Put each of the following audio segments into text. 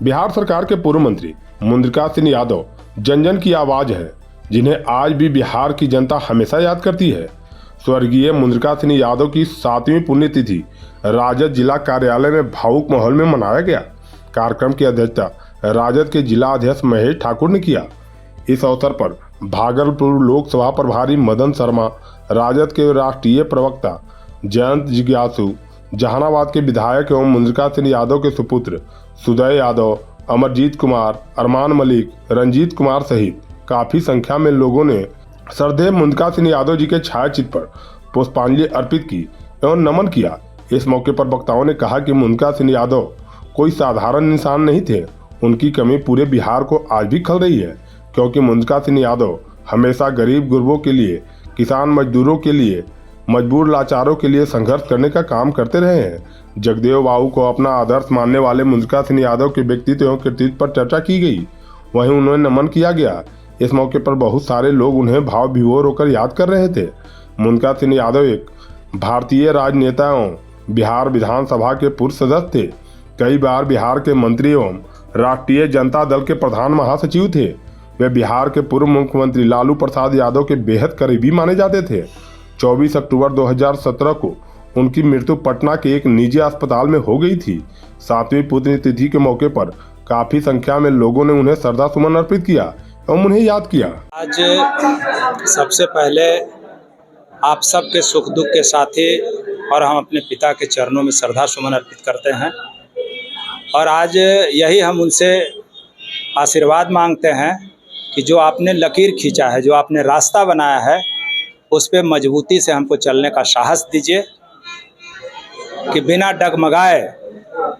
बिहार सरकार के पूर्व मंत्री मुद्रिका सिंह यादव जन जन की आवाज है, जिन्हें आज भी बिहार की जनता हमेशा याद करती है। स्वर्गीय मुद्रिका सिंह यादव की 7वीं पुण्यतिथि राजद जिला कार्यालय में भावुक माहौल में मनाया गया। कार्यक्रम की अध्यक्षता राजद के जिला अध्यक्ष महेश ठाकुर ने किया। इस अवसर पर भागलपुर लोकसभा प्रभारी मदन शर्मा, राजद के राष्ट्रीय प्रवक्ता जयंत जिज्ञासु, जहानाबाद के विधायक एवं मुद्रिका सिंह यादव के सुपुत्र सुदय यादव, अमरजीत कुमार, अरमान मलिक, रंजीत कुमार सहित काफी संख्या में लोगों ने श्रद्धेय मुद्रिका सिंह यादव जी के छायाचित्र पर पुष्पांजलि अर्पित की एवं नमन किया। इस मौके पर वक्ताओं ने कहा कि मुद्रिका सिंह यादव कोई साधारण इंसान नहीं थे। उनकी कमी पूरे बिहार को आज भी खल रही है, क्योंकि मुद्रिका सिंह यादव हमेशा गरीब गुरबों के लिए, किसान मजदूरों के लिए, मजबूर लाचारों के लिए संघर्ष करने का काम करते रहे हैं। जगदेव बाबू को अपना आदर्श मानने वाले मुद्रिका सिंह यादव के व्यक्तित्व एवं कृतित्व पर चर्चा की गई, वहीं उन्हें नमन किया गया। इस मौके पर बहुत सारे लोग उन्हें भाव विभोर होकर याद कर रहे थे। मुद्रिका सिंह यादव एक भारतीय राजनेता एवं बिहार विधानसभा के पूर्व सदस्य थे। कई बार बिहार के मंत्री एवं राष्ट्रीय जनता दल के प्रधान महासचिव थे। वे बिहार के पूर्व मुख्यमंत्री लालू प्रसाद यादव के बेहद करीबी माने जाते थे। 24 अक्टूबर 2017 को उनकी मृत्यु पटना के एक निजी अस्पताल में हो गई थी। 7वीं पुण्यतिथि के मौके पर काफी संख्या में लोगों ने उन्हें श्रद्धा सुमन अर्पित किया एवं उन्हें याद किया। आज सबसे पहले आप सबके सुख दुख के साथी और हम अपने पिता के चरणों में श्रद्धा सुमन अर्पित करते हैं और आज यही हम उनसे आशीर्वाद मांगते हैं कि जो आपने लकीर खींचा है, जो आपने रास्ता बनाया है, उस पे मजबूती से हमको चलने का साहस दीजिए कि बिना डगमगाए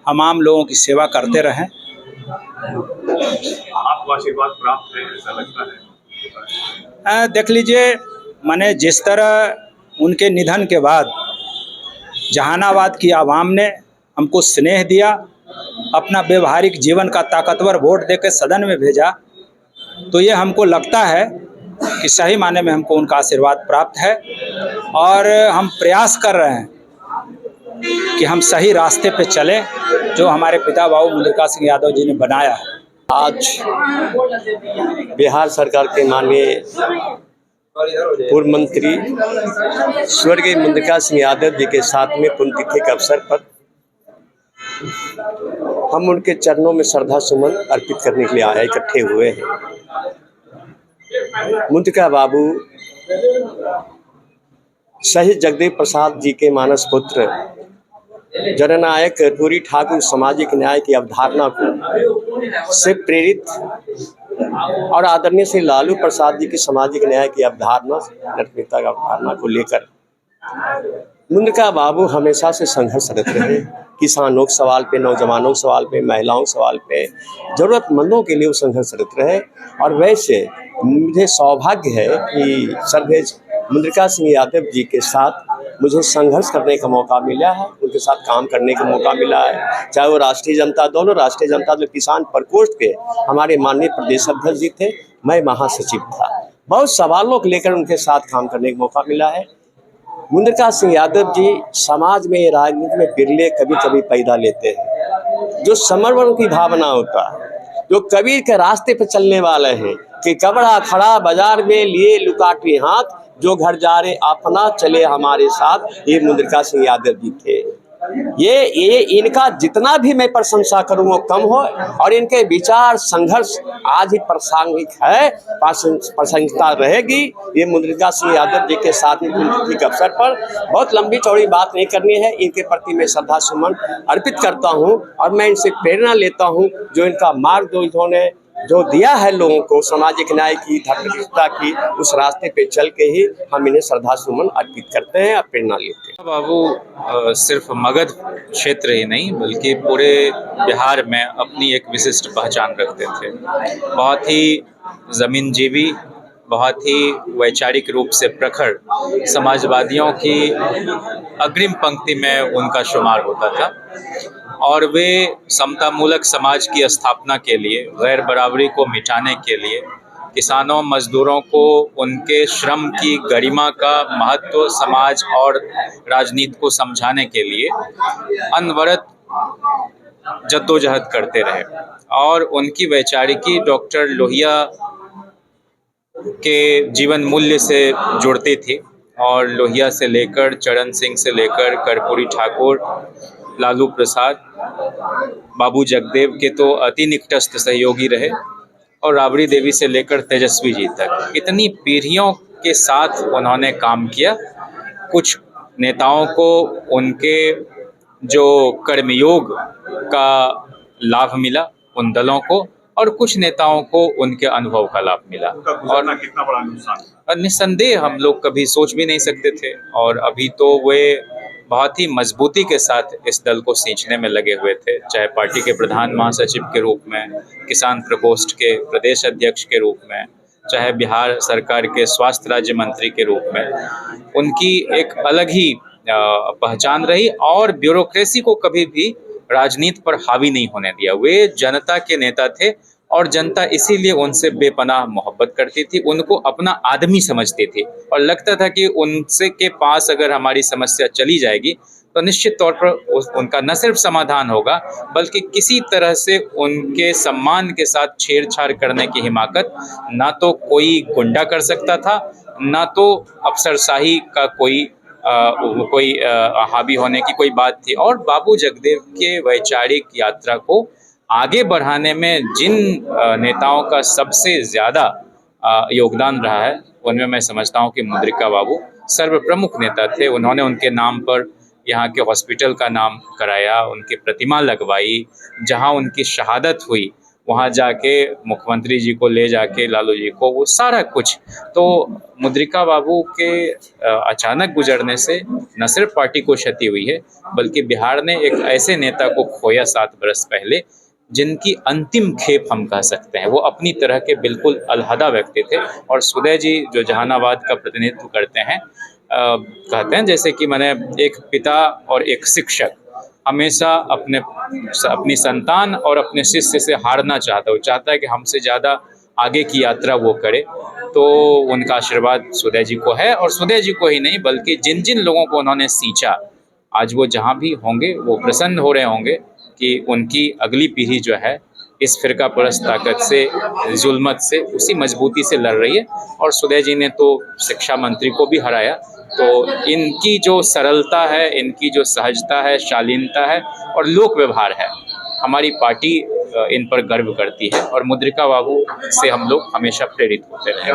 हम आम लोगों की सेवा करते रहें। आपको आशीर्वाद प्राप्त है ऐसा लगता है? देख लीजिए, माने जिस तरह उनके निधन के बाद जहानाबाद की आवाम ने हमको स्नेह दिया, अपना व्यवहारिक जीवन का ताकतवर वोट देकर सदन में भेजा, तो ये हमको लगता है कि सही माने में हमको उनका आशीर्वाद प्राप्त है और हम प्रयास कर रहे हैं कि हम सही रास्ते पे चलें जो हमारे पिता बाबू मुद्रिका सिंह यादव जी ने बनाया है। आज बिहार सरकार के माननीय पूर्व मंत्री स्वर्गीय मुद्रिका सिंह यादव जी के 7वें पुण्यतिथि के अवसर पर हम उनके चरणों में श्रद्धा सुमन अर्पित करने के लिए इकट्ठे हुए हैं। मुद्रिका बाबू शहीद जगदेव प्रसाद जी के मानस पुत्र जननायक कर्पूरी ठाकुर सामाजिक न्याय की अवधारणा को से प्रेरित और आदरणीय श्री लालू प्रसाद जी की सामाजिक न्याय की अवधारणा, नैतिकता की अवधारणा को लेकर मुद्रिका बाबू हमेशा से संघर्षरत रहे। किसानों के सवाल पे, नौजवानों के सवाल पे, महिलाओं के सवाल पे, जरूरतमंदों के लिए वो संघर्षरत रहे। और वैसे मुझे सौभाग्य है कि सर्वोच्च मुद्रिका सिंह यादव जी के साथ मुझे संघर्ष करने का मौका मिला है, उनके साथ काम करने का मौका मिला है। चाहे वो राष्ट्रीय जनता दल और राष्ट्रीय जनता दल किसान प्रकोष्ठ के हमारे माननीय प्रदेश अध्यक्ष जी थे, मैं महासचिव था। बहुत सवालों को लेकर उनके साथ काम करने का मौका मिला है। मुद्रिका सिंह यादव जी समाज में, राजनीति में बिरले कभी कभी पैदा लेते हैं। जो समर्पण की भावना होता है, जो कबीर के रास्ते पर चलने वाले हैं कि कबड़ा खड़ा बाजार में लिए लुकाटे हाथ, जो घर जा रहे अपना चले हमारे साथ, ये मुद्रिका सिंह यादव जी थे। ये इनका जितना भी मैं प्रशंसा करूं वो कम हो और इनके विचार संघर्ष आज ही प्रासंगिक है, प्रासंगिकता रहेगी। ये मुद्रिका सिंह यादव जी के साथ में पुण्यतिथि के अवसर पर बहुत लंबी चौड़ी बात नहीं करनी है, इनके प्रति मैं श्रद्धा सुमन अर्पित करता हूं और मैं इनसे प्रेरणा लेता हूं। जो इनका मार्ग जो इन्होंने जो दिया है लोगों को सामाजिक न्याय की, धार्मिकता की, उस रास्ते पे चल के ही हम इन्हें श्रद्धा सुमन अर्पित करते हैं और प्रेरणा लेते हैं। बाबू सिर्फ मगध क्षेत्र ही नहीं बल्कि पूरे बिहार में अपनी एक विशिष्ट पहचान रखते थे। बहुत ही जमीनजीवी, बहुत ही वैचारिक रूप से प्रखर समाजवादियों की अग्रिम पंक्ति में उनका शुमार होता था और वे समतामूलक समाज की स्थापना के लिए, गैर बराबरी को मिटाने के लिए, किसानों मजदूरों को उनके श्रम की गरिमा का महत्व समाज और राजनीति को समझाने के लिए अनवरत जद्दोजहद करते रहे और उनकी वैचारिकी डॉक्टर लोहिया के जीवन मूल्य से जुड़ती थी और लोहिया से लेकर चरण सिंह से लेकर कर्पूरी ठाकुर, लालू प्रसाद, बाबू जगदेव के तो अति निकटस्थ सहयोगी रहे और राबड़ी देवी से लेकर तेजस्वी जी तक इतनी पीढ़ियों के साथ उन्होंने काम किया। कुछ नेताओं को उनके जो कर्मयोग का लाभ मिला उन दलों को, और कुछ नेताओं को उनके अनुभव का लाभ मिला। उनका गुजरना कितना बड़ा नुकसान है। निस्संदेह हम लोग कभी सोच भी नहीं सकते थे, और अभी तो वे बहुत ही मजबूती के साथ इस दल को सींचने में लगे हुए थे, चाहे पार्टी के प्रधान महासचिव के रूप में, किसान प्रकोष्ठ के प्रदेश अध्यक्ष के रूप में, चाहे बिहार सरकार के स्वास्थ्य राज्य मंत्री के रूप में। उनकी एक अलग ही पहचान रही और ब्यूरोक्रेसी को कभी भी राजनीति पर हावी नहीं होने दिया। वे जनता के नेता थे और जनता इसीलिए उनसे बेपनाह मोहब्बत करती थी, उनको अपना आदमी समझती थी और लगता था कि उनसे के पास अगर हमारी समस्या चली जाएगी तो निश्चित तौर पर उनका न सिर्फ समाधान होगा बल्कि किसी तरह से उनके सम्मान के साथ छेड़छाड़ करने की हिमाकत ना तो कोई गुंडा कर सकता था, ना तो अफसरशाही का कोई हावी होने की कोई बात थी। और बाबू जगदेव के वैचारिक यात्रा को आगे बढ़ाने में जिन नेताओं का सबसे ज़्यादा योगदान रहा है उनमें मैं समझता हूं कि मुद्रिका बाबू सर्वप्रमुख नेता थे। उन्होंने उनके नाम पर यहाँ के हॉस्पिटल का नाम कराया, उनकी प्रतिमा लगवाई, जहाँ उनकी शहादत हुई वहाँ जाके मुख्यमंत्री जी को ले जाके लालू जी को, वो सारा कुछ। तो मुद्रिका बाबू के अचानक गुजरने से न सिर्फ पार्टी को क्षति हुई है बल्कि बिहार ने एक ऐसे नेता को खोया 7 बरस पहले जिनकी अंतिम खेप हम कह सकते हैं। वो अपनी तरह के बिल्कुल अलहदा व्यक्ति थे। और सुदय जी जो जहानाबाद का प्रतिनिधित्व करते हैं, कहते हैं जैसे कि मैंने एक पिता और एक शिक्षक हमेशा अपनी संतान और अपने शिष्य से हारना चाहता है। वो चाहता है कि हमसे ज़्यादा आगे की यात्रा वो करे। तो उनका आशीर्वाद सुदय जी को है, और सुदय जी को ही नहीं बल्कि जिन जिन लोगों को उन्होंने सींचा, आज वो जहाँ भी होंगे वो प्रसन्न हो रहे होंगे कि उनकी अगली पीढ़ी जो है इस फिरका परस्त ताकत से, जुल्मत से उसी मजबूती से लड़ रही है। और सुदय जी ने तो शिक्षा मंत्री को भी हराया। तो इनकी जो सरलता है, इनकी जो सहजता है, शालीनता है और लोक व्यवहार है, हमारी पार्टी इन पर गर्व करती है और मुद्रिका बाबू से हम लोग हमेशा प्रेरित होते रहे।